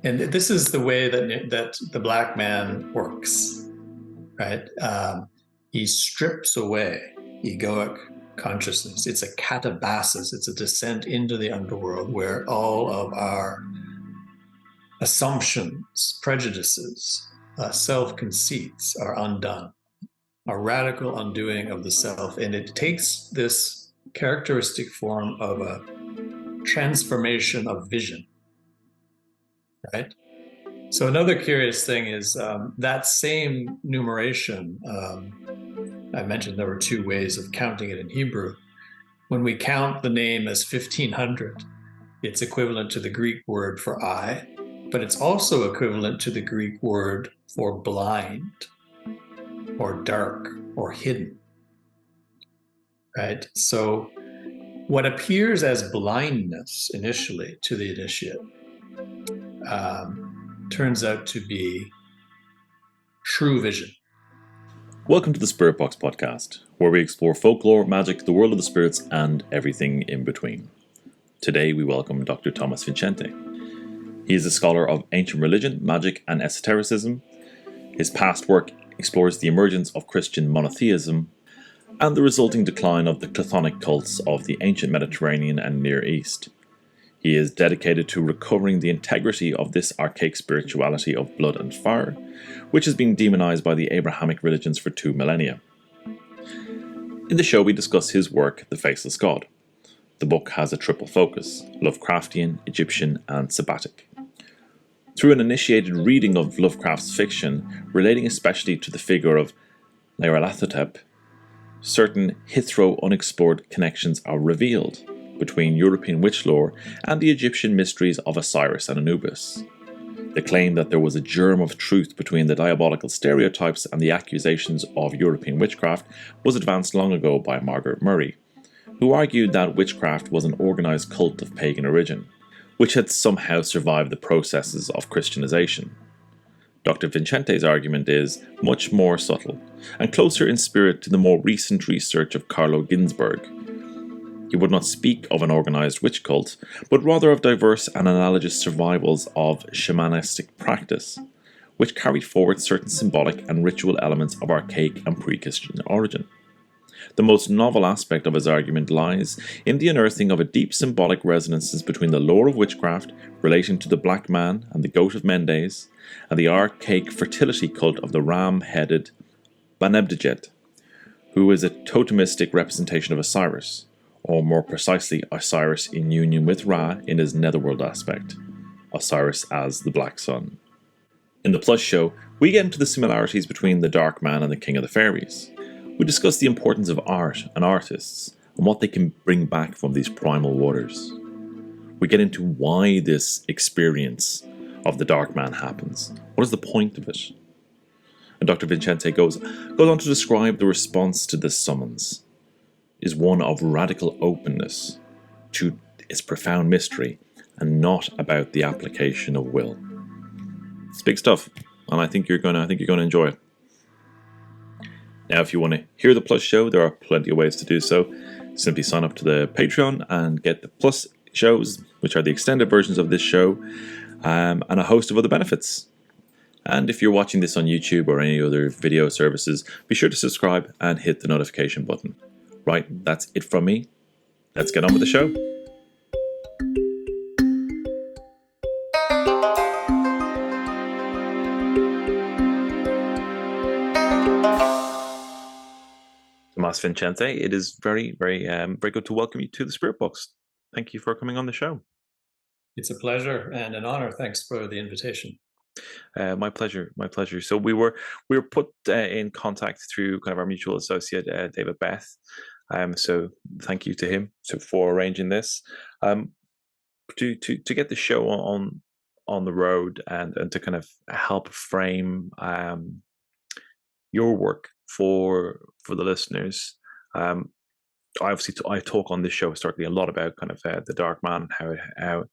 And this is the way that the black man works, right? He strips away egoic consciousness. It's a catabasis. It's a descent into the underworld where all of our assumptions, prejudices, self-conceits are undone, a radical undoing of the self. And it takes this characteristic form of a transformation of vision, right? So another curious thing is that same numeration, I mentioned there were two ways of counting it in Hebrew. When we count the name as 1500, it's equivalent to the Greek word for eye, but it's also equivalent to the Greek word for blind or dark or hidden, right? So what appears as blindness initially to the initiate turns out to be true vision. Welcome to the Spirit Box podcast, where we explore folklore, magic, the world of the spirits, and everything in between. Today we welcome Dr. Tomas Vincente. He is a scholar of ancient religion, magic, and esotericism. His past work explores the emergence of Christian monotheism and the resulting decline of the chthonic cults of the ancient Mediterranean and Near East. He is dedicated to recovering the integrity of this archaic spirituality of blood and fire, which has been demonized by the Abrahamic religions for 2 millennia. In the show we discuss his work, The Faceless God. The book has a triple focus: Lovecraftian, Egyptian, and Sabbatic. Through an initiated reading of Lovecraft's fiction, relating especially to the figure of Nyarlathotep, certain hitherto unexplored connections are revealed between European witch lore and the Egyptian mysteries of Osiris and Anubis. The claim that there was a germ of truth between the diabolical stereotypes and the accusations of European witchcraft was advanced long ago by Margaret Murray, who argued that witchcraft was an organised cult of pagan origin, which had somehow survived the processes of Christianization. Dr. Vincente's argument is much more subtle and closer in spirit to the more recent research of Carlo Ginzburg. He would not speak of an organised witch cult, but rather of diverse and analogous survivals of shamanistic practice, which carried forward certain symbolic and ritual elements of archaic and pre-Christian origin. The most novel aspect of his argument lies in the unearthing of a deep symbolic resonances between the lore of witchcraft relating to the Black Man and the Goat of Mendes, and the archaic fertility cult of the ram-headed Banebdjet, who is a totemistic representation of Osiris, or more precisely Osiris in union with Ra in his netherworld aspect, Osiris as the Black Sun. In the Plus show, we get into the similarities between the Dark Man and the King of the Fairies. We discuss the importance of art and artists and what they can bring back from these primal waters. We get into why this experience of the Dark Man happens. What is the point of it? And Dr. Vincente goes on to describe the response to this summons is one of radical openness to its profound mystery and not about the application of will. It's big stuff, and I think you're gonna enjoy it. Now, if you want to hear the Plus show, there are plenty of ways to do so. Simply sign up to the Patreon and get the Plus shows, which are the extended versions of this show, and a host of other benefits. And if you're watching this on YouTube or any other video services, be sure to subscribe and hit the notification button. Right, that's it from me. Let's get on with the show. Tomas Vincente, it is very good to welcome you to the Spirit Box. Thank you for coming on the show. It's a pleasure and an honor. Thanks for the invitation. My pleasure. So we were put in contact through kind of our mutual associate, David Beth. So thank you to him for arranging this, to get the show on the road and to kind of help frame your work for the listeners. I talk on this show historically a lot about kind of the Dark Man and how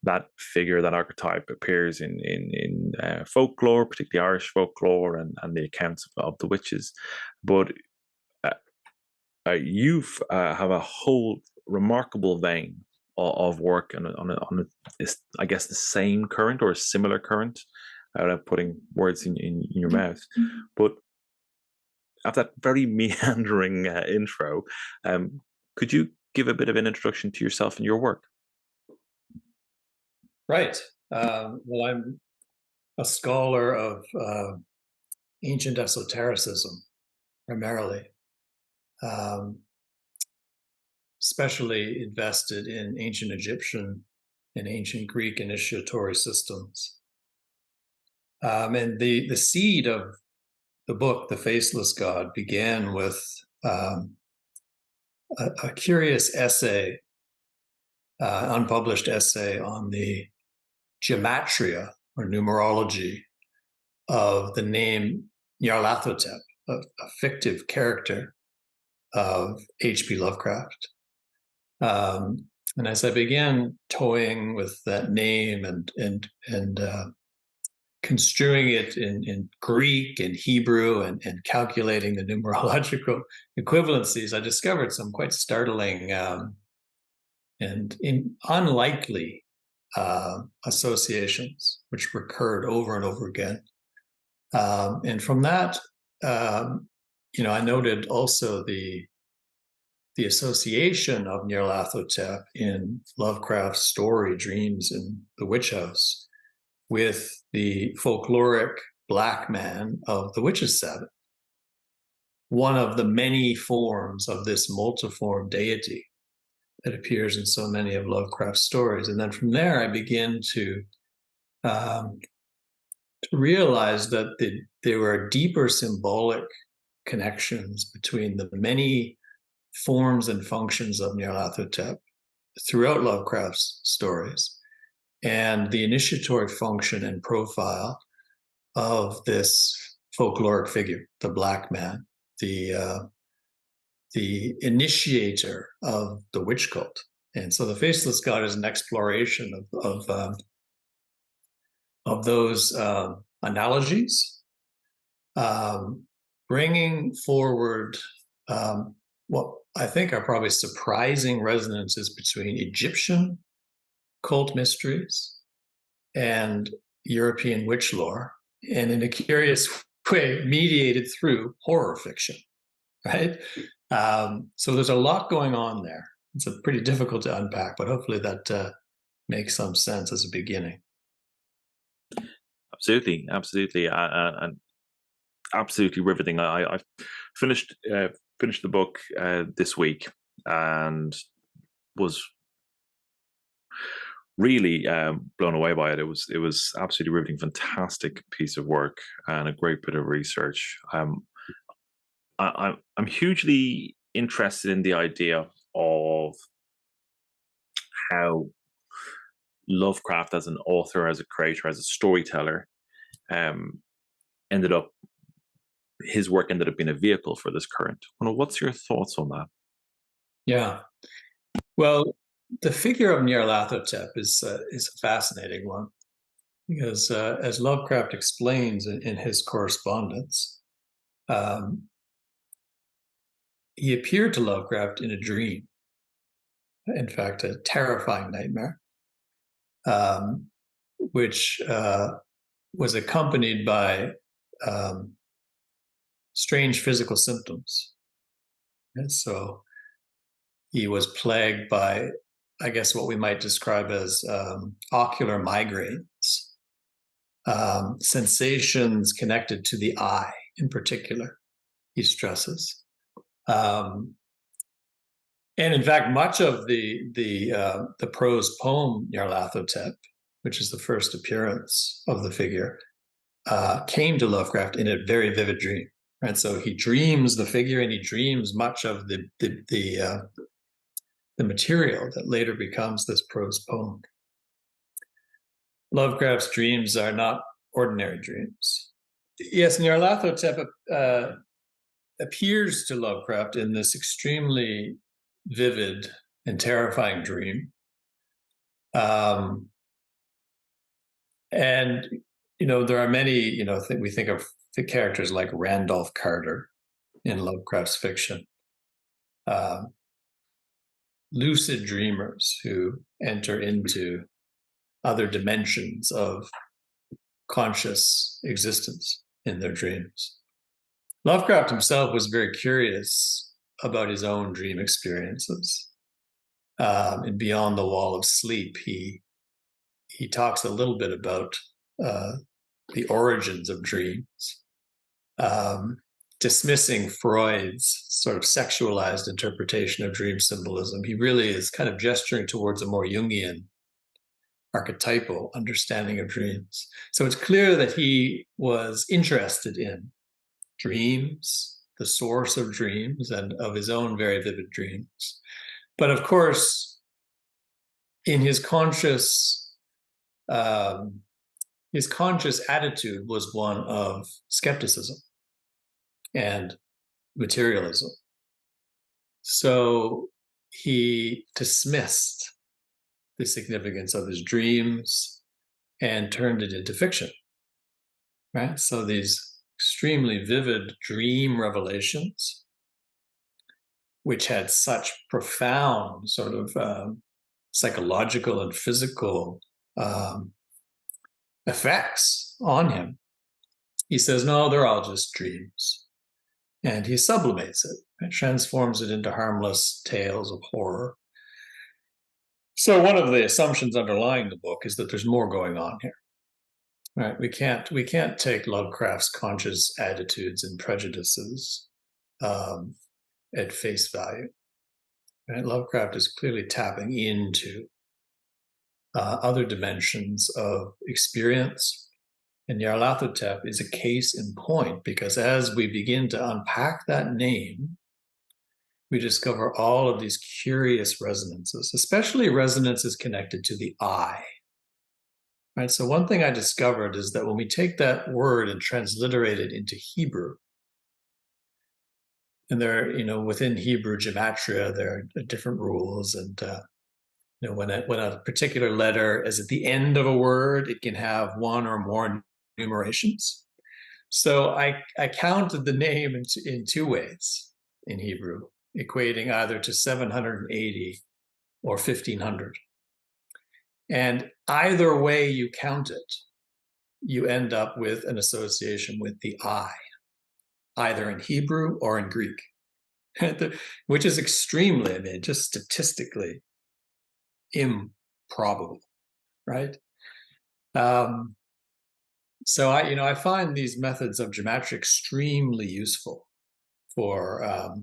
that figure, that archetype appears in folklore, particularly Irish folklore and the accounts of the witches. But you have a whole remarkable vein of work and I guess the same current or a similar current, without putting words in your mouth. But after that very meandering intro, could you give a bit of an introduction to yourself and your work? Right. Well, I'm a scholar of ancient esotericism, primarily, um, especially invested in ancient Egyptian and ancient Greek initiatory systems. And the seed of the book, The Faceless God, began with a curious essay, unpublished essay on the gematria or numerology of the name Nyarlathotep, a fictive character of H.P. Lovecraft. And as I began toying with that name and construing it in Greek and Hebrew and calculating the numerological equivalencies, I discovered some quite startling and unlikely associations, which recurred over and over again. And from that, I noted also the association of Nyarlathotep in Lovecraft's story Dreams in the Witch House with the folkloric black man of the Witches' Sabbath, one of the many forms of this multiform deity that appears in so many of Lovecraft's stories. And then from there, I begin to realize that there were deeper symbolic connections between the many forms and functions of Nyarlathotep throughout Lovecraft's stories and the initiatory function and profile of this folkloric figure, the black man, the initiator of the witch cult. And so the Faceless God is an exploration of those analogies, bringing forward what I think are probably surprising resonances between Egyptian cult mysteries and European witch lore, and in a curious way, mediated through horror fiction, right? So there's a lot going on there. It's pretty difficult to unpack, but hopefully that makes some sense as a beginning. Absolutely, and absolutely riveting. I finished the book this week and was really blown away by it. It was absolutely riveting, fantastic piece of work and a great bit of research. I'm hugely interested in the idea of how Lovecraft, as an author, as a creator, as a storyteller, his work ended up being a vehicle for this current. What's your thoughts on that? Yeah. Well, the figure of Nyarlathotep is a fascinating one because, as Lovecraft explains in his correspondence, he appeared to Lovecraft in a dream. In fact, a terrifying nightmare, which was accompanied by strange physical symptoms. And so he was plagued by, I guess, what we might describe as ocular migraines, sensations connected to the eye in particular, he stresses. And in fact, much of the prose poem Nyarlathotep, which is the first appearance of the figure, came to Lovecraft in a very vivid dream. And so he dreams the figure, and he dreams much of the material that later becomes this prose poem. Lovecraft's dreams are not ordinary dreams. Yes, Nyarlathotep appears to Lovecraft in this extremely vivid and terrifying dream. And, there are many, we think of the characters like Randolph Carter in Lovecraft's fiction. lucid dreamers who enter into other dimensions of conscious existence in their dreams. Lovecraft himself was very curious about his own dream experiences. In Beyond the Wall of Sleep, he talks a little bit about the origins of dreams, dismissing Freud's sort of sexualized interpretation of dream symbolism. He really is kind of gesturing towards a more Jungian archetypal understanding of dreams. So it's clear that he was interested in dreams, the source of dreams, and of his own very vivid dreams. But of course, in his conscious attitude was one of skepticism and materialism. So he dismissed the significance of his dreams and turned it into fiction, right? So these extremely vivid dream revelations, which had such profound sort of psychological and physical effects on him, he says, no, they're all just dreams. And he sublimates it and transforms it into harmless tales of horror. So one of the assumptions underlying the book is that there's more going on here. Right? We can't take Lovecraft's conscious attitudes and prejudices at face value. Right? Lovecraft is clearly tapping into other dimensions of experience. And Nyarlathotep is a case in point, because as we begin to unpack that name, we discover all of these curious resonances, especially resonances connected to the I. Right? So one thing I discovered is that when we take that word and transliterate it into Hebrew, and there, within Hebrew gematria, there are different rules, and when a particular letter is at the end of a word, it can have one or more numerations. So I counted the name in two ways in Hebrew, equating either to 780 or 1500. And either way you count it, you end up with an association with the I, either in Hebrew or in Greek, which is extremely, just statistically improbable, right? So I find these methods of gematria extremely useful for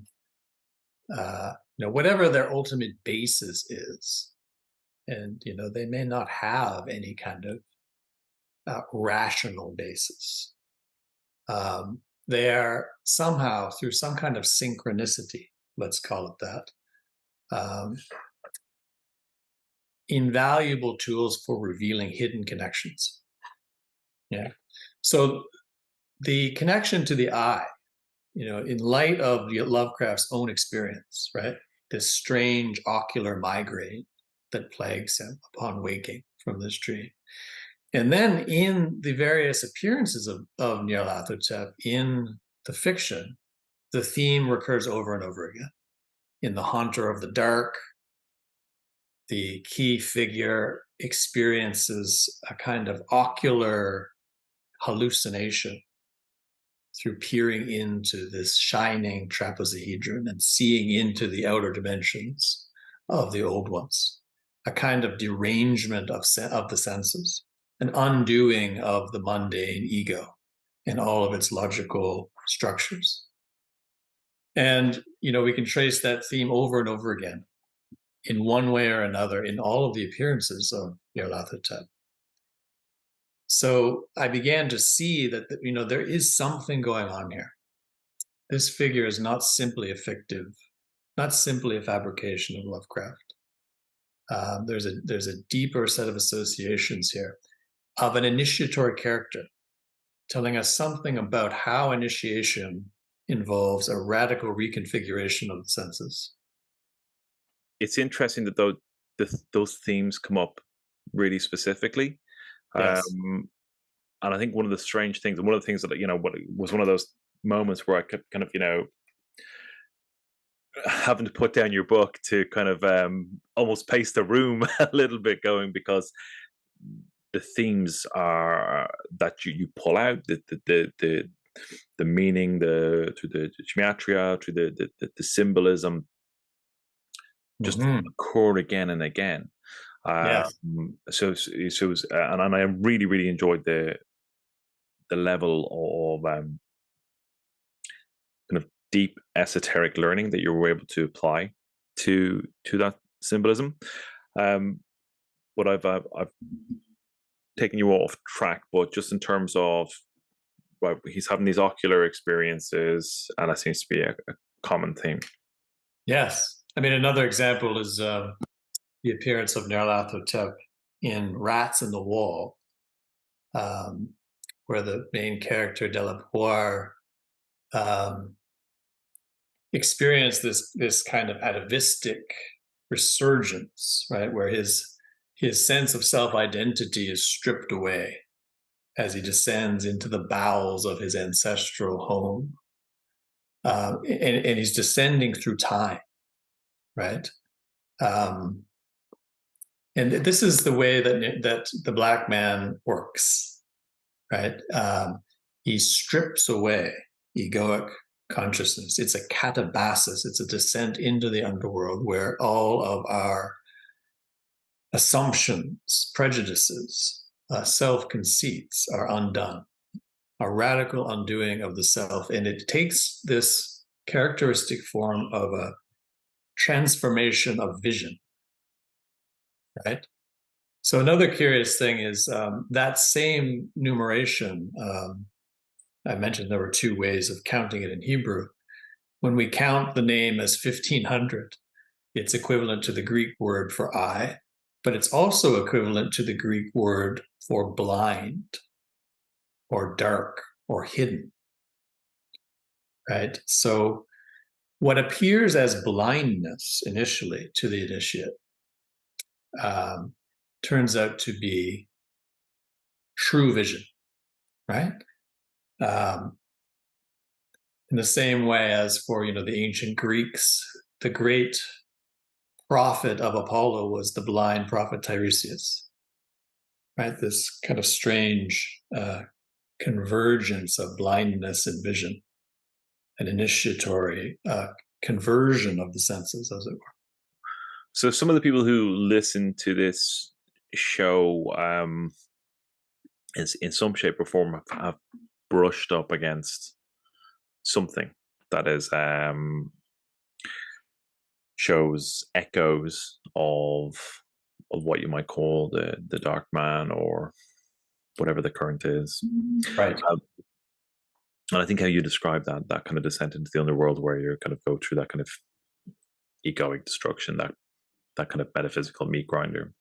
whatever their ultimate basis is. And they may not have any kind of rational basis. They are somehow, through some kind of synchronicity, let's call it that, invaluable tools for revealing hidden connections. Yeah. So the connection to the I, in light of Lovecraft's own experience, right? This strange ocular migraine that plagues him upon waking from this dream. And then in the various appearances of Nyarlathotep in the fiction, the theme recurs over and over again. In The Haunter of the Dark, the key figure experiences a kind of ocular hallucination through peering into this shining trapezohedron and seeing into the outer dimensions of the old ones, a kind of derangement of the senses, an undoing of the mundane ego and all of its logical structures. And, we can trace that theme over and over again in one way or another in all of the appearances of Nyarlathotep. So I began to see that, there is something going on here. This figure is not simply a fictive, not simply a fabrication of Lovecraft. There's a deeper set of associations here of an initiatory character, telling us something about how initiation involves a radical reconfiguration of the senses. It's interesting that those themes come up really specifically. Yes. And I think one of the strange things, and one of the things that, what was one of those moments where I kept kind of, having to put down your book to kind of almost pace the room a little bit going, because the themes are that you pull out, the meaning, to the gematria, to the symbolism, just occur again and again. Yes. And I really enjoyed the level of kind of deep esoteric learning that you were able to apply to that symbolism. But I've taken you off track, but just in terms of, well, he's having these ocular experiences, and that seems to be a common theme. Yes. I mean, another example is the appearance of Nyarlathotep in Rats in the Wall, where the main character, Delapoire, experienced this kind of atavistic resurgence, right, where his sense of self-identity is stripped away as he descends into the bowels of his ancestral home. And he's descending through time, right? And this is the way that the black man works, right? He strips away egoic consciousness. It's a catabasis. It's a descent into the underworld where all of our assumptions, prejudices, self-conceits are undone, a radical undoing of the self. And it takes this characteristic form of a transformation of vision, right? So another curious thing is that same numeration, I mentioned there were two ways of counting it in Hebrew. When we count the name as 1500, it's equivalent to the Greek word for eye, but it's also equivalent to the Greek word for blind or dark or hidden, right? So what appears as blindness initially to the initiate turns out to be true vision, right? In the same way as for, the ancient Greeks, the great prophet of Apollo was the blind prophet Tiresias, right? This kind of strange convergence of blindness and vision, an initiatory conversion of the senses, as it were. So some of the people who listen to this show, in some shape or form, have brushed up against something that is shows echoes of what you might call the dark man, or whatever the current is, right? And I think how you describe that kind of descent into the underworld, where you kind of go through that kind of egoic destruction, that kind of metaphysical meat grinder,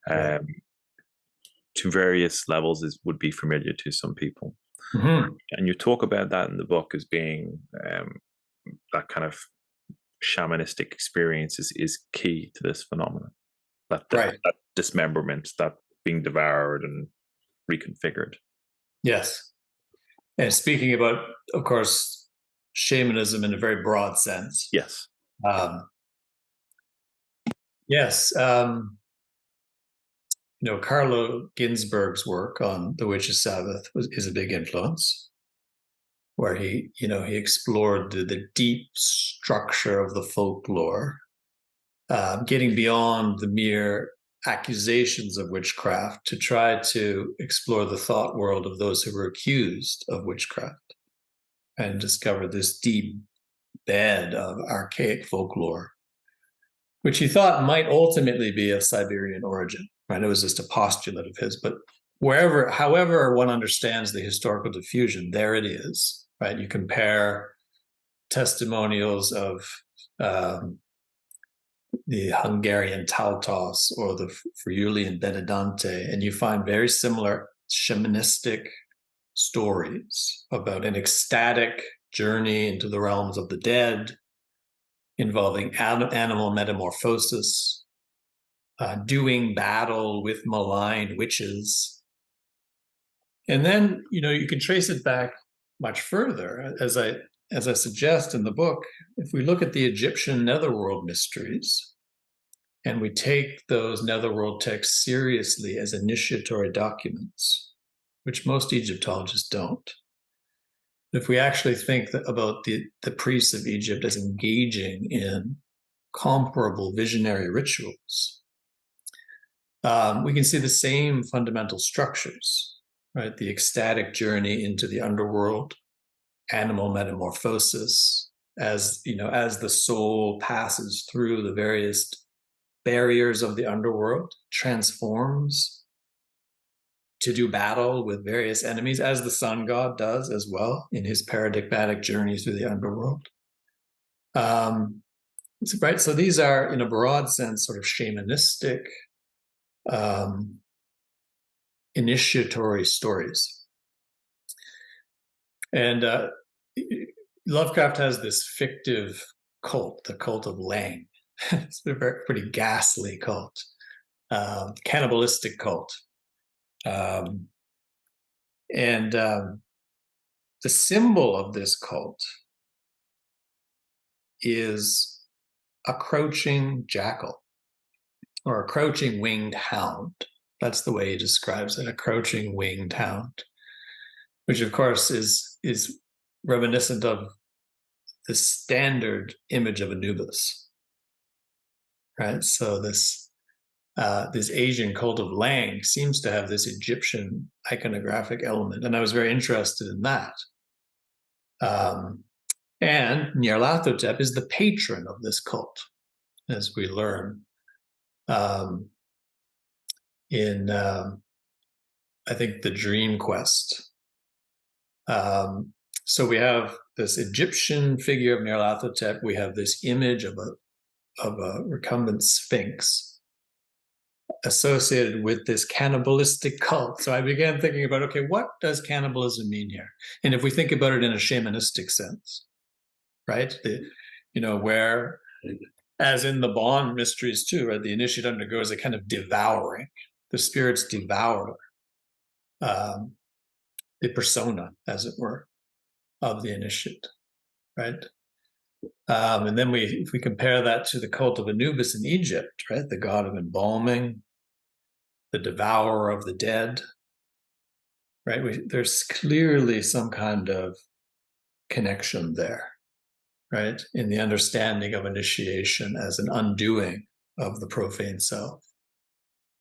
to various levels, would be familiar to some people. And you talk about that in the book as being that kind of shamanistic experience is key to this phenomenon. That dismemberment, that being devoured and reconfigured. Yes. And speaking about, of course, shamanism in a very broad sense. Yes. Yes. Carlo Ginzburg's work on the Witches' Sabbath is a big influence, where he explored the deep structure of the folklore, getting beyond the mere accusations of witchcraft to try to explore the thought world of those who were accused of witchcraft, and discover this deep bed of archaic folklore, which he thought might ultimately be of Siberian origin. Right? It was just a postulate of his, but however one understands the historical diffusion, there it is. Right? You compare testimonials of the Hungarian Tautos or the Friulian Benedante, and you find very similar shamanistic stories about an ecstatic journey into the realms of the dead, involving animal metamorphosis, doing battle with malign witches. And then, you can trace it back much further, as as I suggest in the book, if we look at the Egyptian netherworld mysteries and we take those netherworld texts seriously as initiatory documents, which most Egyptologists don't, if we actually think about the priests of Egypt as engaging in comparable visionary rituals, we can see the same fundamental structures, right? The ecstatic journey into the underworld, animal metamorphosis, as the soul passes through the various barriers of the underworld, transforms to do battle with various enemies, as the sun god does as well in his paradigmatic journey through the underworld. Right, so these are, in a broad sense, sort of shamanistic, initiatory stories. And Lovecraft has this fictive cult, the cult of Lang. It's a pretty ghastly cult, cannibalistic cult. And the symbol of this cult is a crouching jackal, or a crouching winged hound. That's the way he describes it, a crouching winged hound, which of course is reminiscent of the standard image of Anubis, right? So this Asian cult of Lang seems to have this Egyptian iconographic element, and I was very interested in that. And Nyarlathotep is the patron of this cult, as we learn in, I think, the Dream Quest. So we have this Egyptian figure of Nyarlathotep. We have this image of a recumbent sphinx associated with this cannibalistic cult. So I began thinking about, okay, what does cannibalism mean here? And if we think about it in a shamanistic sense, right? Where, as in the Bond mysteries too, right? The initiate undergoes a kind of devouring. The spirits devour the persona, as it were, of the initiate, right? And then if we compare that to the cult of Anubis in Egypt, right? The god of embalming, the devourer of the dead, right? There's clearly some kind of connection there, right? In the understanding of initiation as an undoing of the profane self.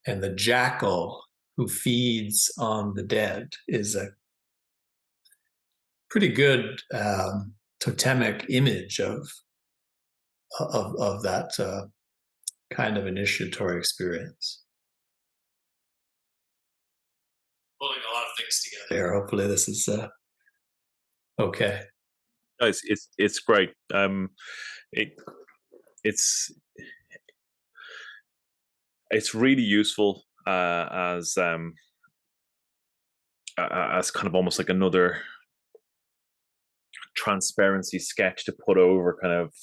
And the jackal who feeds on the dead is a pretty good totemic image of that kind of initiatory experience. Pulling a lot of things together here. Hopefully this is okay. No, it's great. It's really useful as kind of almost like another transparency sketch to put over kind of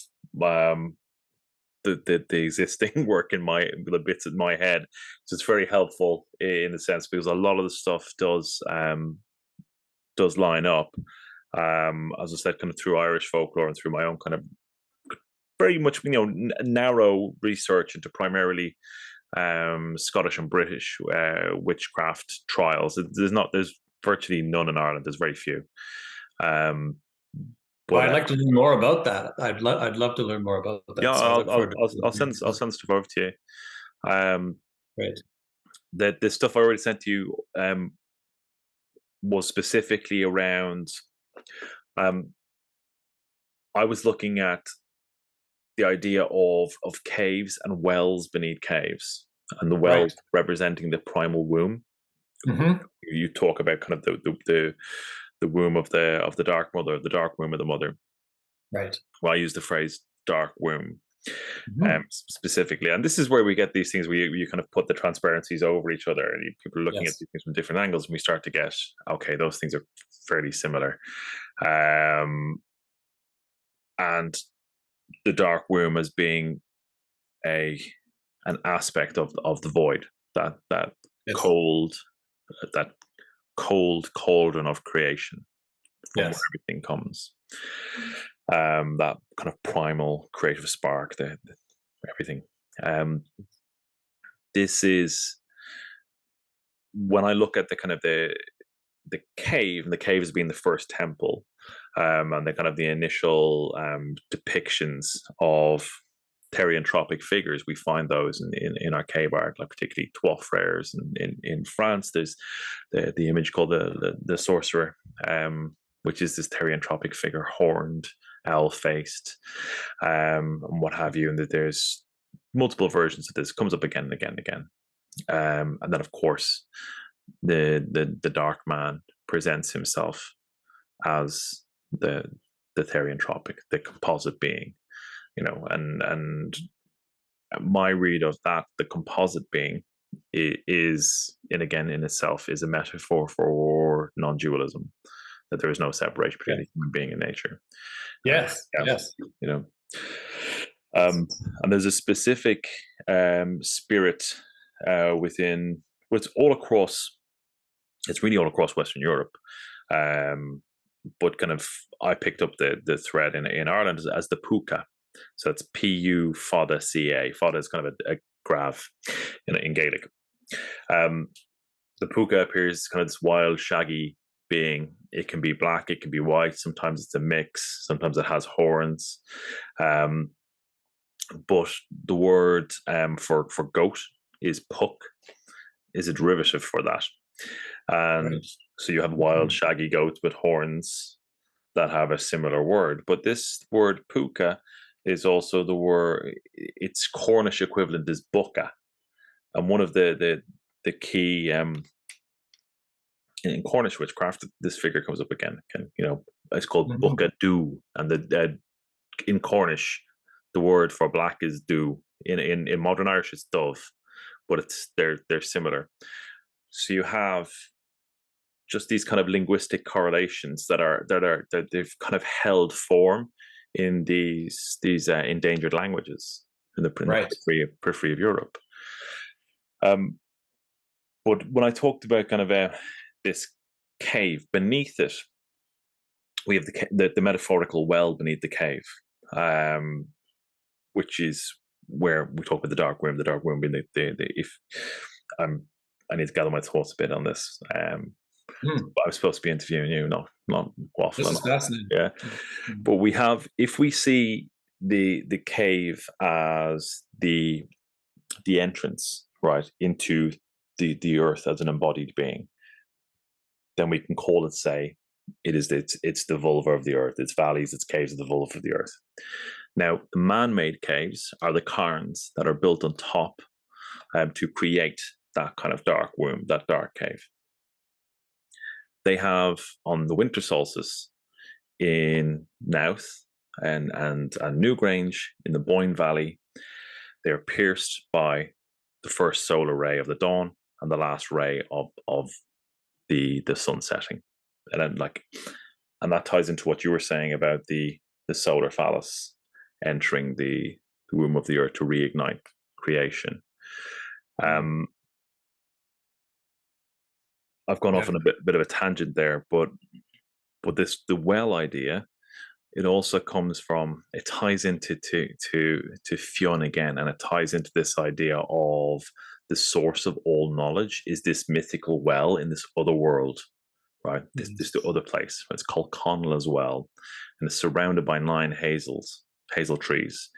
the existing work in the bits in my head. So it's very helpful in a sense, because a lot of the stuff does line up, as I said, kind of through Irish folklore and through my own kind of very much narrow research into primarily Scottish and British witchcraft trials. There's virtually none in Ireland. There's very few. But I'd like to learn more about that. I'd love to learn more about that. Yeah, so I'll send stuff over to you. Great. The stuff I already sent to you was specifically around. I was looking at the idea of caves and wells beneath caves, and the wells representing the primal womb. Mm-hmm. You talk about kind of the womb of the dark mother, the dark womb of the mother. Right. Well, I use the phrase dark womb specifically, and this is where we get these things where you kind of put the transparencies over each other, and people are looking at these things from different angles, and we start to get, okay, those things are fairly similar. And the dark womb as being an aspect of the void, that cold cauldron of creation from where everything comes. that kind of primal creative spark, everything. This is when I look at the kind of the cave, and the cave has been the first temple, and the kind of the initial depictions of therianthropic figures. We find those in our cave art, like particularly trois frères in France. There's the image called the sorcerer, which is this therianthropic figure, horned, owl faced, and what have you. And that there's multiple versions of this. It comes up again and again and again. And then, of course, the dark man presents himself as the therianthropic, the composite being, and my read of that, the composite being, is, and again in itself, is a metaphor for non-dualism, that there is no separation between the human being and nature. Yes. And there's a specific spirit within. Well, it's really all across Western Europe, but kind of I picked up the thread in Ireland as the puka. So it's Pu fada ca. Fada is kind of a grav in Gaelic. The puka appears kind of this wild, shaggy being. It can be black, it can be white. Sometimes it's a mix. Sometimes it has horns. But the word for goat is puk, is a derivative for that. And so you have wild, shaggy goats with horns that have a similar word. But this word puka is also the word, its Cornish equivalent is bucca. And one of the key, in Cornish witchcraft, this figure comes up again. It's called bucca du. And in Cornish, the word for black is du. In modern Irish, it's dove. But they're similar. So you have just these kind of linguistic correlations that they've kind of held form in these endangered languages in the periphery of Europe. But when I talked about kind of this cave, beneath it, we have the metaphorical well beneath the cave, which is where we talk about the dark womb. The dark womb being I need to gather my thoughts a bit on this. But I'm supposed to be interviewing you, not waffling. This is fascinating. Yeah, but if we see the cave as the entrance, right, into the earth as an embodied being, then we can say it's the vulva of the earth. Its valleys, its caves are the vulva of the earth. Now, the man-made caves are the cairns that are built on top to create that kind of dark womb, that dark cave. They have, on the winter solstice in Nouth and Newgrange in the Boyne Valley, they are pierced by the first solar ray of the dawn and the last ray of the sun setting. And that ties into what you were saying about the solar phallus entering the womb of the earth to reignite creation. I've gone off on a bit of a tangent there, but the well idea, it also comes from, it ties into to Fionn again, and it ties into this idea of the source of all knowledge is this mythical well in this other world, right? This the other place. It's called Connell's Well, and it's surrounded by 9 hazel trees.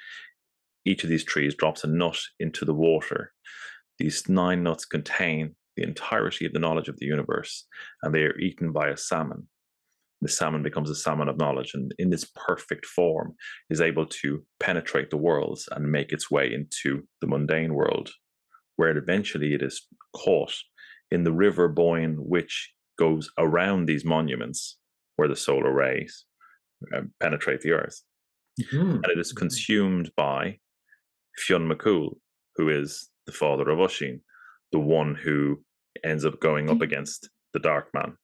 Each of these trees drops a nut into the water. These 9 nuts contain the entirety of the knowledge of the universe, and they are eaten by a salmon. The salmon becomes a salmon of knowledge, and in this perfect form is able to penetrate the worlds and make its way into the mundane world, where eventually it is caught in the river Boyne, which goes around these monuments where the solar rays penetrate the earth. And it is consumed by Fionn McCool, who is the father of Oisin, the one who ends up going up against the dark man.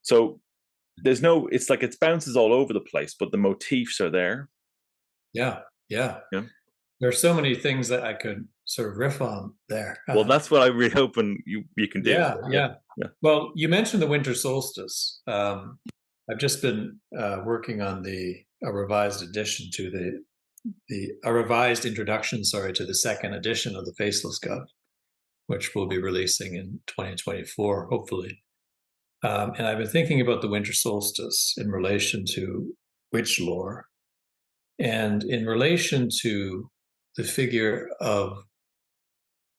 So there's it's like it bounces all over the place, but the motifs are there. Yeah. There's so many things that I could sort of riff on there. Well, that's what I'm really hoping you can do. Yeah. Well, you mentioned the winter solstice. I've just been working on a revised edition to a revised introduction, to the second edition of the Faceless God, which we'll be releasing in 2024, hopefully. And I've been thinking about the winter solstice in relation to witch lore, and in relation to the figure of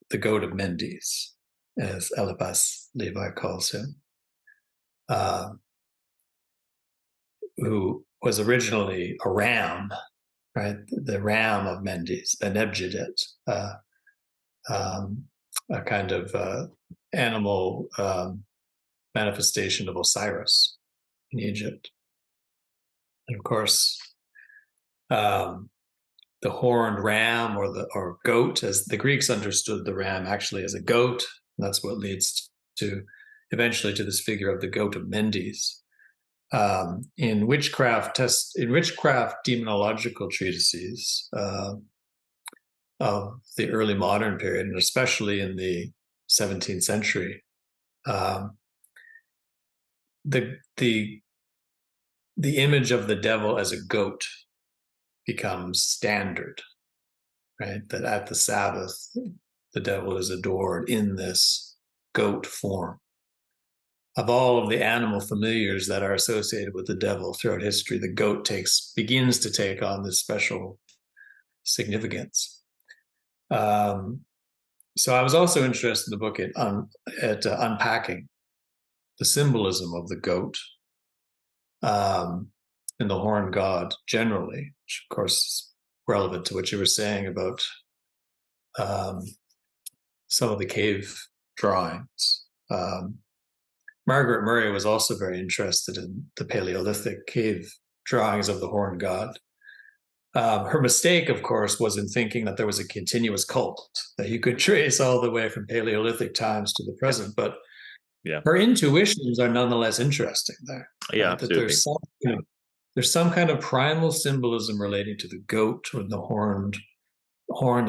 the Goat of Mendes, as Eliphas Levi calls him, who was originally a ram, right? The ram of Mendes, the Nebjidet, a kind of animal manifestation of Osiris in Egypt. And of course, the horned ram or goat, as the Greeks understood the ram actually as a goat. That's what leads to eventually to this figure of the Goat of Mendes. In witchcraft demonological treatises of the early modern period, and especially in the 17th century, the image of the devil as a goat becomes standard, right? That at the Sabbath, the devil is adored in this goat form. Of all of the animal familiars that are associated with the devil throughout history, the goat begins to take on this special significance. So I was also interested in the book at unpacking the symbolism of the goat and the horned god generally, which of course is relevant to what you were saying about some of the cave drawings. Margaret Murray was also very interested in the Paleolithic cave drawings of the horned god. Her mistake, of course, was in thinking that there was a continuous cult that you could trace all the way from Paleolithic times to the present. But her intuitions are nonetheless interesting there. Yeah, right? absolutely. That there's some kind of primal symbolism relating to the goat or the horned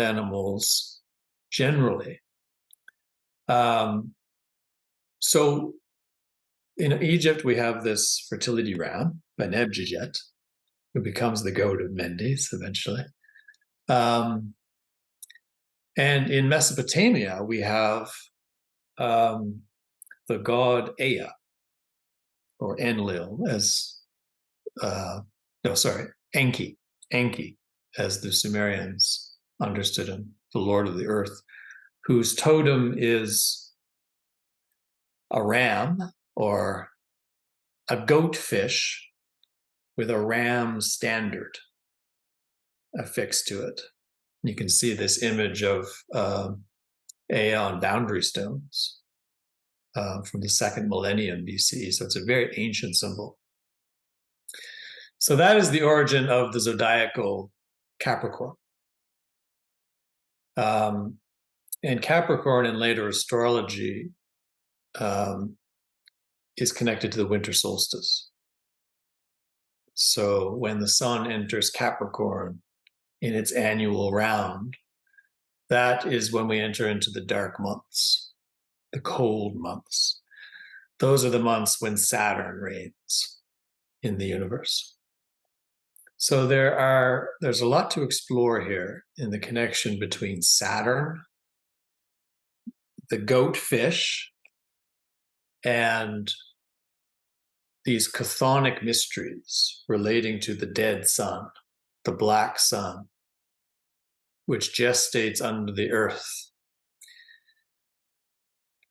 animals generally. So in Egypt, we have this fertility ram, Nebjidet, who becomes the Goat of Mendes eventually. And in Mesopotamia, we have the god Ea, or Enlil, Enki, as the Sumerians understood him, the Lord of the Earth, whose totem is a ram or a goatfish with a ram standard affixed to it. You can see this image of Ea on boundary stones from the second millennium BCE. So it's a very ancient symbol. So that is the origin of the zodiacal Capricorn. And Capricorn in later astrology is connected to the winter solstice. So when the sun enters Capricorn in its annual round, that is when we enter into the dark months, the cold months. Those are the months when Saturn reigns in the universe. So there's a lot to explore here in the connection between Saturn, the goat fish, and these chthonic mysteries relating to the dead sun, the black sun, which gestates under the earth.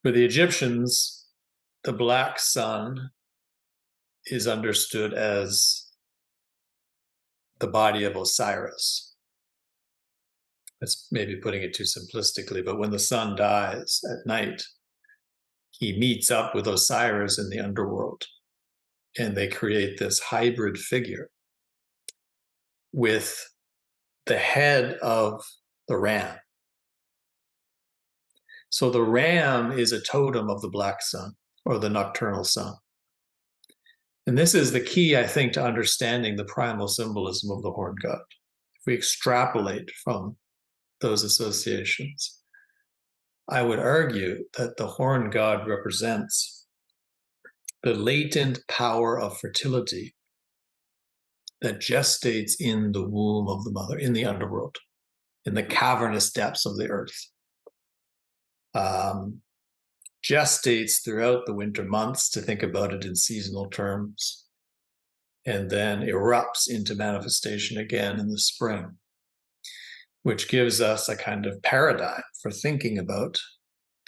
For the Egyptians, the black sun is understood as the body of Osiris. That's maybe putting it too simplistically, but when the sun dies at night, he meets up with Osiris in the underworld, and they create this hybrid figure with the head of the ram. So the ram is a totem of the black sun or the nocturnal sun. And this is the key, I think, to understanding the primal symbolism of the horned god. If we extrapolate from those associations, I would argue that the horned god represents the latent power of fertility that gestates in the womb of the mother, in the underworld, in the cavernous depths of the earth, gestates throughout the winter months, to think about it in seasonal terms, and then erupts into manifestation again in the spring, which gives us a kind of paradigm for thinking about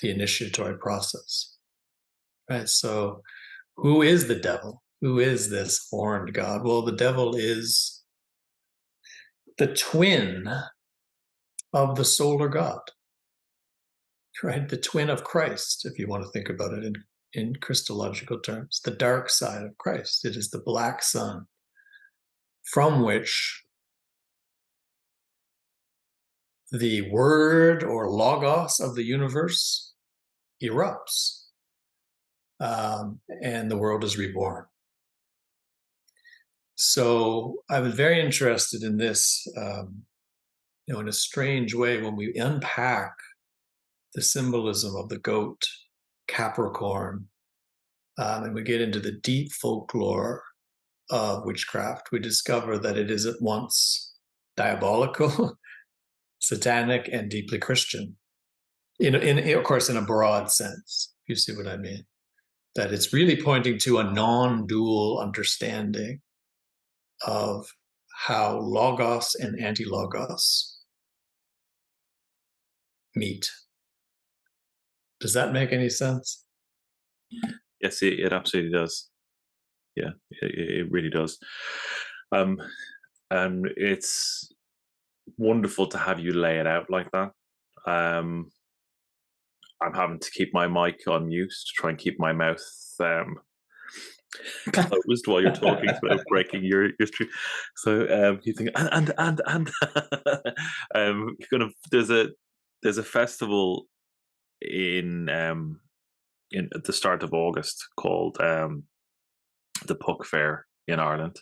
the initiatory process. Right? So who is the devil? Who is this horned god? Well, the devil is the twin of the solar god, right? The twin of Christ, if you want to think about it in Christological terms, the dark side of Christ. It is the black sun from which the word or logos of the universe erupts, and the world is reborn. So I was very interested in this, in a strange way, when we unpack the symbolism of the goat, Capricorn, and we get into the deep folklore of witchcraft, we discover that it is at once diabolical, satanic, and deeply Christian. Of course, in a broad sense, you see what I mean. That it's really pointing to a non-dual understanding of how logos and anti-logos meet. Does that make any sense? Yes, it absolutely does. Yeah, it really does. And it's wonderful to have you lay it out like that. I'm having to keep my mic on mute to try and keep my mouth closed while you're talking without breaking your stream. So you think and kind of there's a festival in at the start of August called the Puck Fair in Ireland,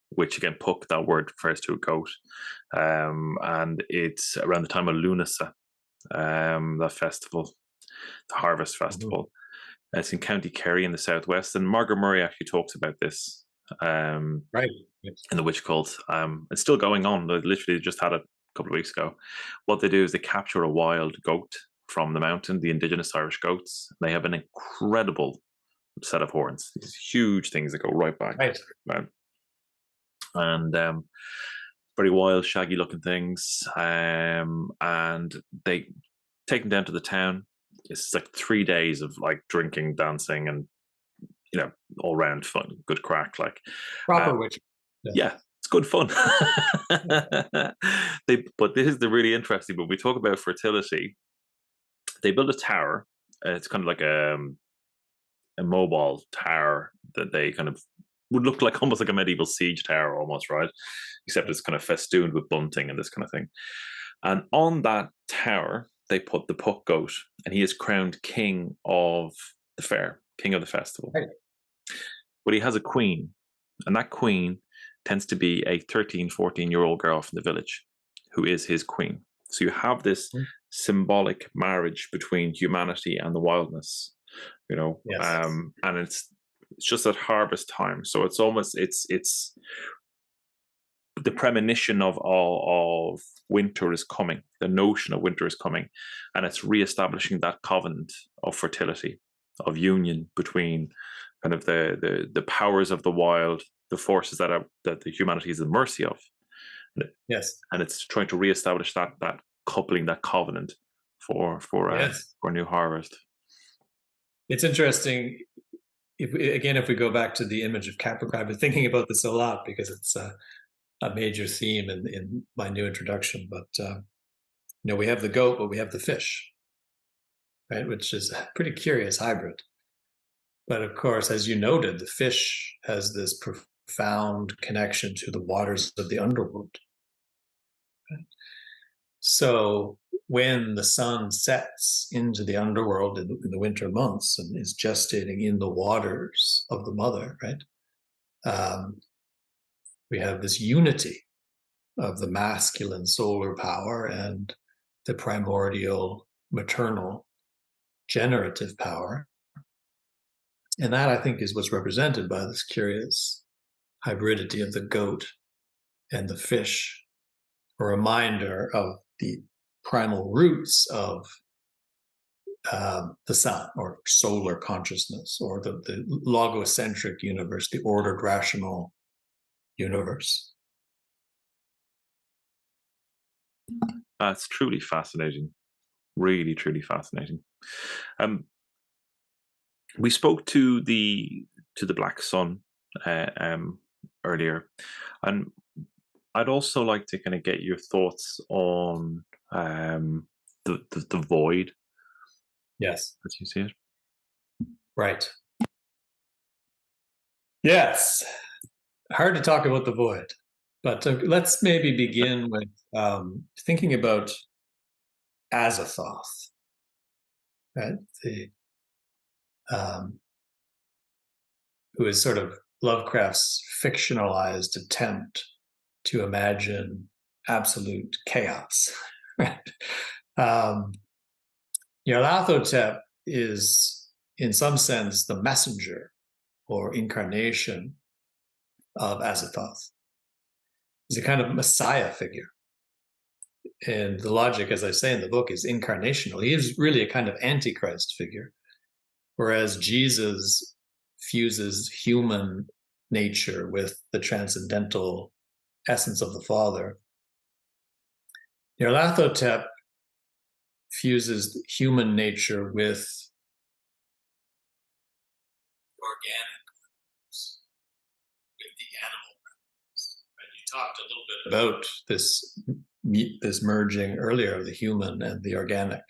which again, Puck, that word refers to a goat, and it's around the time of Lunasa, that festival, the Harvest Festival. Mm-hmm. It's in County Kerry in the southwest, and Margaret Murray actually talks about this, right, in the Witch Cult. It's still going on. They literally just had it a couple of weeks ago. What they do is they capture a wild goat from the mountain, the indigenous Irish goats. They have an incredible set of horns, these huge things that go right back, right? And very wild, shaggy looking things, and they take them down to the town. It's like 3 days of like drinking, dancing, and all round fun, good crack, like proper witch. Yeah, it's good fun. But this is the really interesting. When we talk about fertility, they build a tower. It's kind of like a mobile tower that they kind of would look like almost like a medieval siege tower, almost, right? Except it's kind of festooned with bunting and this kind of thing. And on that tower, they put the Puck goat, and he is crowned king of the fair, king of the festival. Right. But he has a queen, and that queen tends to be a 13, 14-year-old girl from the village who is his queen. So you have this symbolic marriage between humanity and the wildness, yes. And it's just at harvest time. So it's almost, it's the premonition of winter is coming. The notion of winter is coming, and it's reestablishing that covenant of fertility, of union between kind of the powers of the wild, the forces that the humanity is at the mercy of. Yes, and it's trying to reestablish that coupling, that covenant for a new harvest. It's interesting. If we go back to the image of Capricorn, I've been thinking about this a lot because it's a major theme in my new introduction. But we have the goat, but we have the fish, right? Which is a pretty curious hybrid. But of course, as you noted, the fish has this profound connection to the waters of the underworld. Right? So when the sun sets into the underworld in the winter months and is gestating in the waters of the mother, right? We have this unity of the masculine solar power and the primordial maternal generative power. And that, I think, is what's represented by this curious hybridity of the goat and the fish, a reminder of the primal roots of the sun, or solar consciousness, or the logocentric universe, the ordered rational universe. That's truly fascinating. Really, truly fascinating. We spoke to the black sun earlier, and I'd also like to kind of get your thoughts on the void. Yes. As you see it. Right. Yes. Hard to talk about the void, but let's maybe begin with thinking about Azathoth, right? Who is sort of Lovecraft's fictionalized attempt to imagine absolute chaos. Right? Nyarlathotep is, in some sense, the messenger or incarnation of Azathoth. He's a kind of messiah figure. And the logic, as I say in the book, is incarnational. He is really a kind of antichrist figure, whereas Jesus fuses human nature with the transcendental essence of the Father. Nyarlathotep fuses human nature with organic, with the animal. And you talked a little bit about this merging earlier of the human and the organic.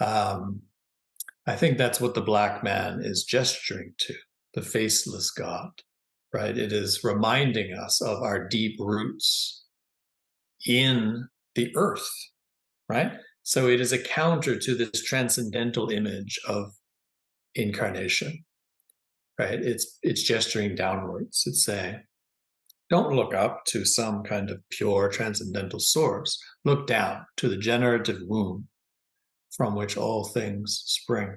I think that's what the black man is gesturing to, the faceless God, right? It is reminding us of our deep roots in the earth, right? So it is a counter to this transcendental image of incarnation, right? It's gesturing downwards. It's saying, don't look up to some kind of pure transcendental source. Look down to the generative womb from which all things spring.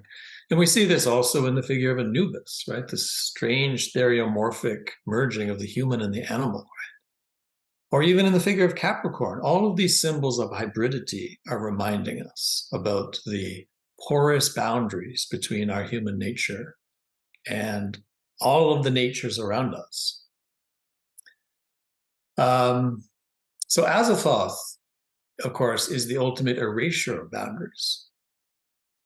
And we see this also in the figure of Anubis, right? This strange stereomorphic merging of the human and the animal, right? Or even in the figure of Capricorn. All of these symbols of hybridity are reminding us about the porous boundaries between our human nature and all of the natures around us. So Azathoth, of course, is the ultimate erasure of boundaries.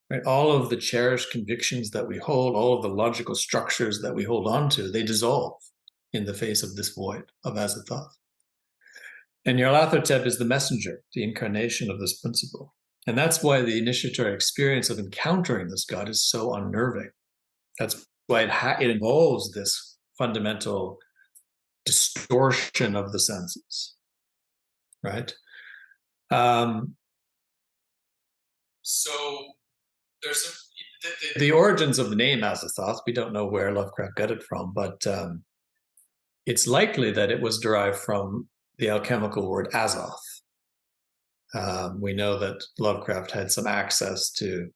Right? All of the cherished convictions that we hold, all of the logical structures that we hold on to, they dissolve in the face of this void of Azathoth. And Nyarlathotep is the messenger, the incarnation of this principle. And that's why the initiatory experience of encountering this God is so unnerving. That's why it involves this fundamental distortion of the senses, right? So there's the origins of the name Azathoth. We don't know where Lovecraft got it from, but it's likely that it was derived from the alchemical word azoth. We know that Lovecraft had some access to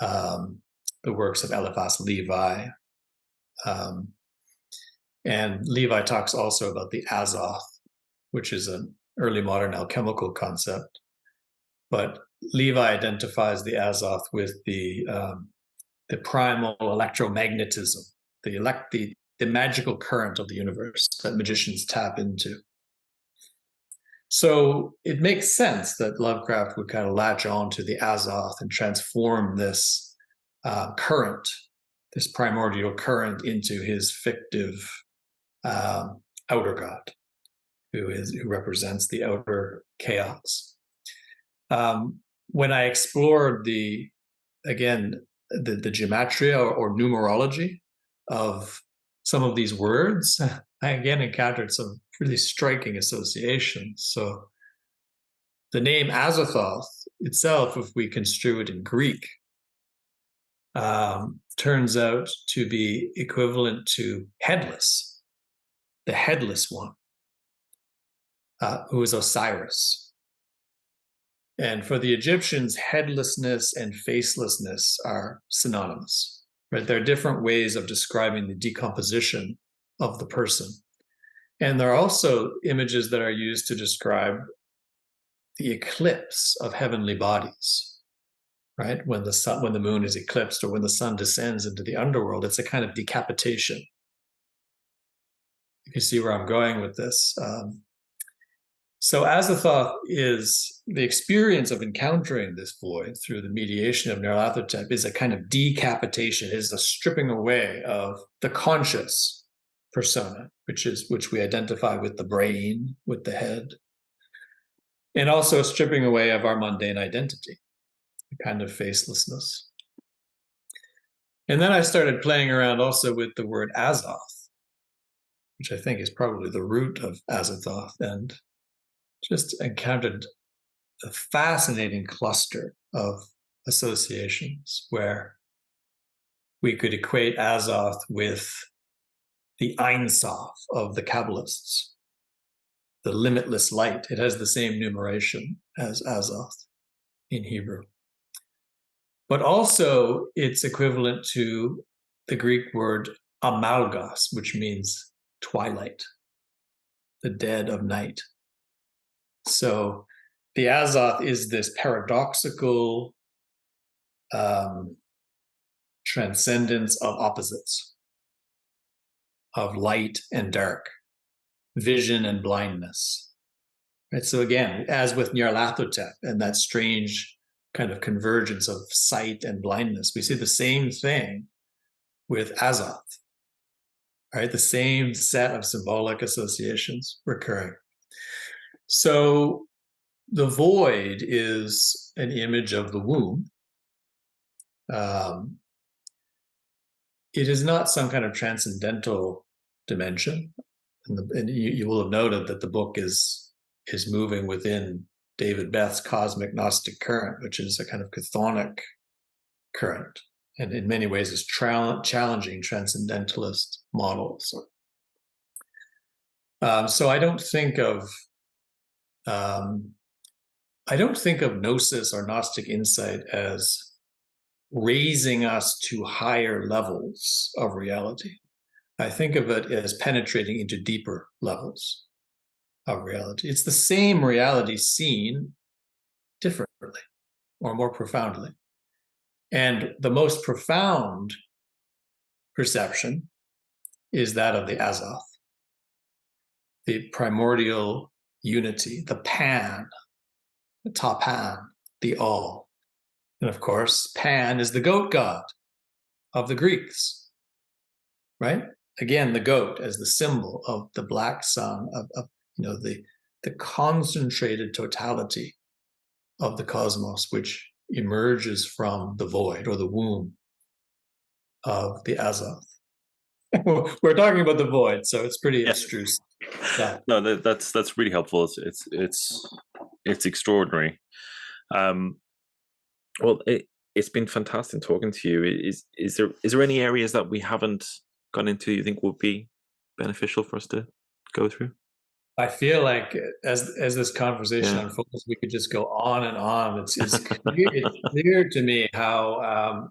the works of Eliphas Levi. And Levi talks also about the azoth, which is an early modern alchemical concept. But Levi identifies the azoth with the primal electromagnetism, the magical current of the universe that magicians tap into. So it makes sense that Lovecraft would kind of latch on to the azoth and transform this current, this primordial current, into his fictive outer god, who represents the outer chaos. When I explored the gematria or numerology of some of these words, I again encountered some really striking associations. So the name Azathoth itself, if we construe it in Greek, turns out to be equivalent to headless, the headless one, who is Osiris. And for the Egyptians, headlessness and facelessness are synonymous, right? There are different ways of describing the decomposition of the person. And there are also images that are used to describe the eclipse of heavenly bodies, right? When the moon is eclipsed, or when the sun descends into the underworld, it's a kind of decapitation. If you see where I'm going with this. So Azathoth is the experience of encountering this void through the mediation of Nyarlathotep is a kind of decapitation, is a stripping away of the conscious persona, which we identify with the brain, with the head, and also a stripping away of our mundane identity, a kind of facelessness. And then I started playing around also with the word Azoth, which I think is probably the root of Azathoth, and just encountered a fascinating cluster of associations where we could equate Azoth with the Ein Sof of the Kabbalists, the limitless light. It has the same numeration as Azoth in Hebrew. But also it's equivalent to the Greek word amalgos, which means twilight, the dead of night. So the Azoth is this paradoxical transcendence of opposites, of light and dark, vision and blindness. Right? So again, as with Nyarlathotep and that strange kind of convergence of sight and blindness, we see the same thing with Azoth, right? The same set of symbolic associations recurring. So the void is an image of the womb. It is not some kind of transcendental dimension. And you will have noted that the book is moving within David Beth's cosmic Gnostic current, which is a kind of chthonic current, and in many ways is challenging transcendentalist models. So I don't think of gnosis or Gnostic insight as raising us to higher levels of reality. I think of it as penetrating into deeper levels of reality. It's the same reality seen differently or more profoundly. And the most profound perception is that of the Azoth, the primordial unity, the Pan, the Tapan, the all. And of course, Pan is the goat god of the Greeks, right? Again, the goat as the symbol of the black sun, of the concentrated totality of the cosmos, which emerges from the void or the womb of the Azoth. We're talking about the void, so it's pretty abstruse. Yeah. No, that's really helpful. It's extraordinary. Well, it's been fantastic talking to you. Is there any areas that we haven't gone into you think would be beneficial for us to go through? I feel like as this conversation unfolds, we could just go on and on. It's clear to me how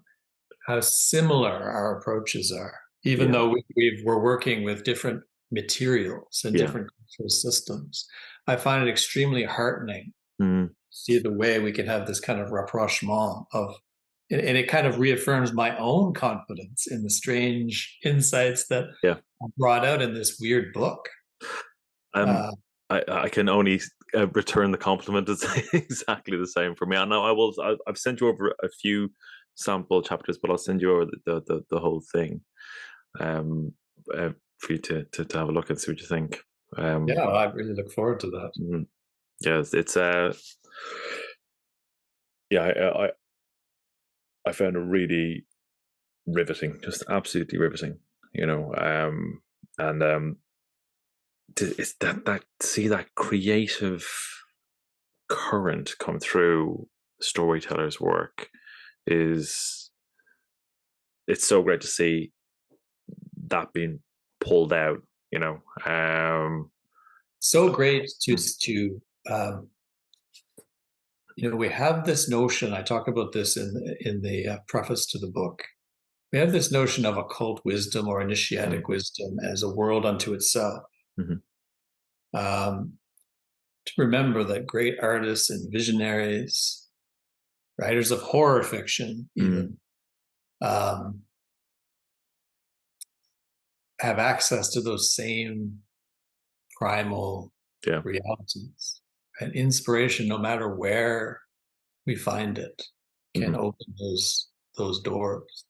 similar our approaches are, even though we're working with different materials and different cultural systems. I find it extremely heartening to see the way we can have this kind of rapprochement of, and it kind of reaffirms my own confidence in the strange insights that are brought out in this weird book. I can only return the compliment. It's exactly the same for me. I know I've sent you over a few sample chapters, but I'll send you over the whole thing for you to have a look and see what you think. I really look forward to that. Yes, it's I found it really riveting, just absolutely riveting, and it's that see that creative current come through storytellers' work it's so great to see that being pulled out, so great to we have this notion, I talk about this in the preface to the book, we have this notion of occult wisdom or initiatic wisdom as a world unto itself. To remember that great artists and visionaries, writers of horror fiction, even, have access to those same primal realities. And inspiration, no matter where we find it, can open those doors.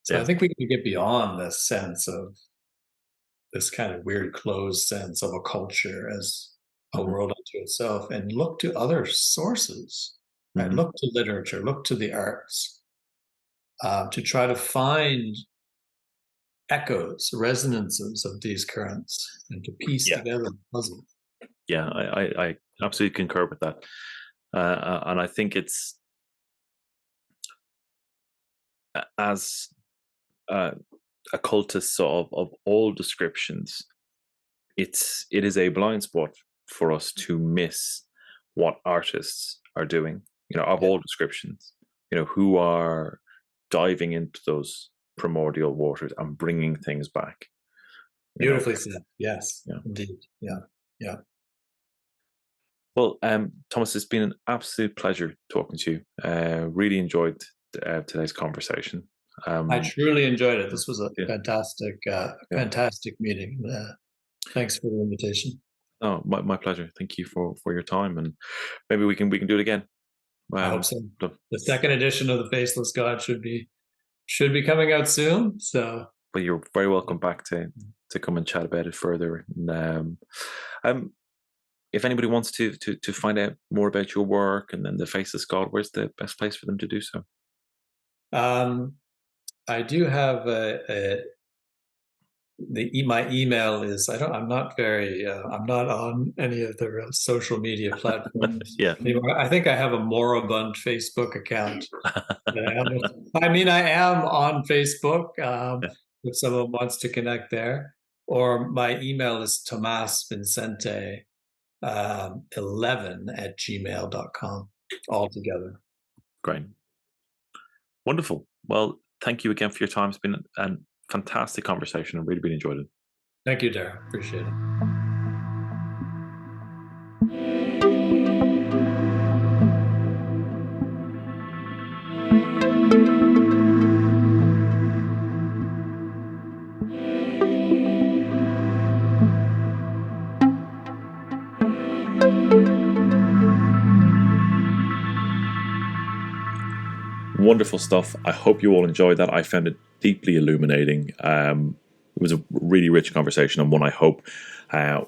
So I think we can get beyond this sense of this kind of weird closed sense of a culture as a world unto itself, and look to other sources, right? Look to literature, look to the arts, to try to find echoes, resonances of these currents, and to piece together the puzzle. Yeah, I absolutely concur with that. And I think it's, as occultists of all descriptions, it is a blind spot for us to miss what artists are doing, of all descriptions, who are diving into those primordial waters and bringing things back. Beautifully said. Yes, indeed. Yeah. Well, Thomas, it's been an absolute pleasure talking to you. Really enjoyed today's conversation. I truly enjoyed it. This was a fantastic meeting. Thanks for the invitation. Oh, my pleasure. Thank you for your time, and maybe we can do it again. I hope so. The second edition of the Faceless God should be coming out soon. So, but you're very welcome back to come and chat about it further. And if anybody wants to find out more about your work and then the Faceless God, where's the best place for them to do so? I do have my email is I'm not on any of the social media platforms anymore. I think I have a moribund Facebook account. I am on Facebook. If someone wants to connect there, or my email is Tomas Vincente 11@gmail.com altogether. Great. Wonderful. Well, thank you again for your time. It's been a fantastic conversation. I really enjoyed it. Thank you, Darren. Appreciate it. Wonderful stuff. I hope you all enjoyed that. I found it deeply illuminating. It was a really rich conversation, and one I hope I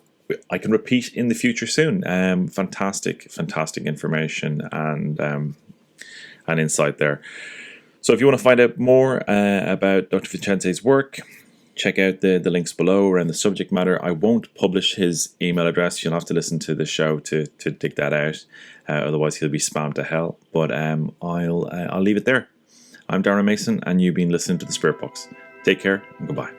can repeat in the future soon. Fantastic information and insight there. So if you want to find out more about Dr. Vincente's work, check out the links below around the subject matter. I won't publish his email address. You'll have to listen to the show to dig that out. Otherwise, he'll be spammed to hell. But I'll leave it there. I'm Darren Mason, and you've been listening to The Spirit Box. Take care and goodbye.